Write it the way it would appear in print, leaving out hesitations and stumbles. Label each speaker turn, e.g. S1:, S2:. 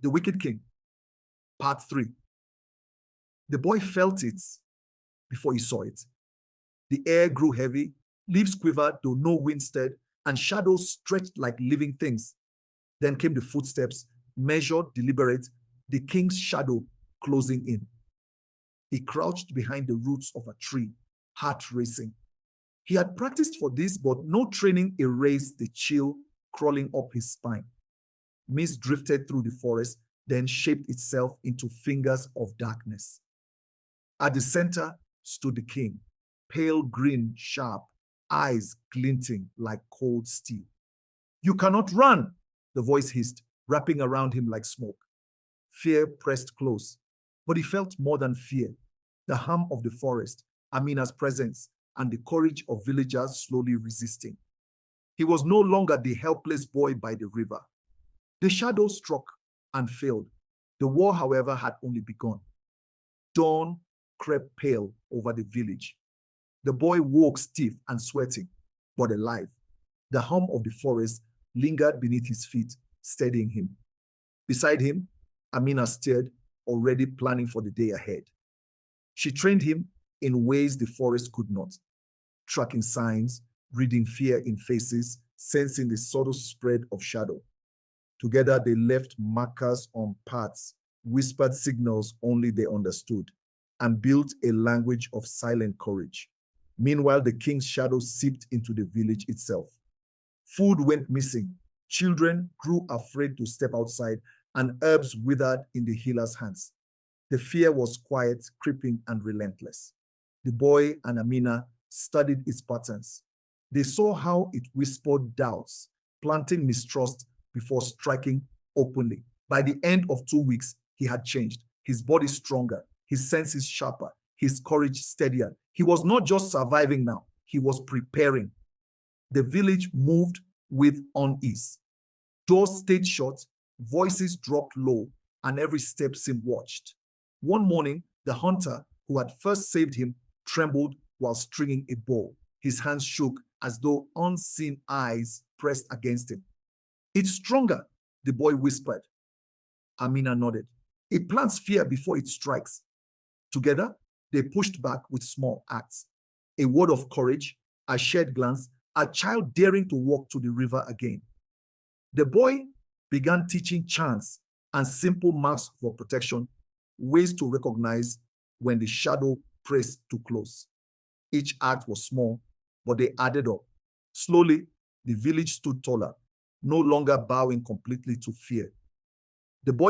S1: The Wicked King, Part 3. The boy felt it before he saw it. The air grew heavy, leaves quivered, though no wind stirred, and shadows stretched like living things. Then came the footsteps, measured, deliberate, the king's shadow closing in. He crouched behind the roots of a tree, heart racing. He had practiced for this, but no training erased the chill crawling up his spine. Mist drifted through the forest, then shaped itself into fingers of darkness. At the center stood the king, pale green, sharp, eyes glinting like cold steel. "You cannot run," the voice hissed, wrapping around him like smoke. Fear pressed close, but he felt more than fear. The hum of the forest, Amina's presence, and the courage of villagers slowly resisting. He was no longer the helpless boy by the river. The shadow struck and failed. The war, however, had only begun. Dawn crept pale over the village. The boy woke stiff and sweating, but alive. The hum of the forest lingered beneath his feet, steadying him. Beside him, Amina stared, already planning for the day ahead. She trained him in ways the forest could not, tracking signs, reading fear in faces, sensing the subtle spread of shadow. Together, they left markers on paths, whispered signals only they understood, and built a language of silent courage. Meanwhile, the king's shadow seeped into the village itself. Food went missing. Children grew afraid to step outside, and herbs withered in the healer's hands. The fear was quiet, creeping, and relentless. The boy and Amina studied its patterns. They saw how it whispered doubts, planting mistrust before striking openly. By the end of 2 weeks, he had changed. His body stronger, his senses sharper, his courage steadier. He was not just surviving now, he was preparing. The village moved with unease. Doors stayed shut, voices dropped low, and every step seemed watched. One morning, the hunter who had first saved him trembled while stringing a bow. His hands shook as though unseen eyes pressed against him. "It's stronger," the boy whispered. Amina nodded. "It plants fear before it strikes." Together, they pushed back with small acts. A word of courage, a shared glance, a child daring to walk to the river again. The boy began teaching chants and simple marks for protection, ways to recognize when the shadow pressed too close. Each act was small, but they added up. Slowly, the village stood taller, no longer bowing completely to fear. The boy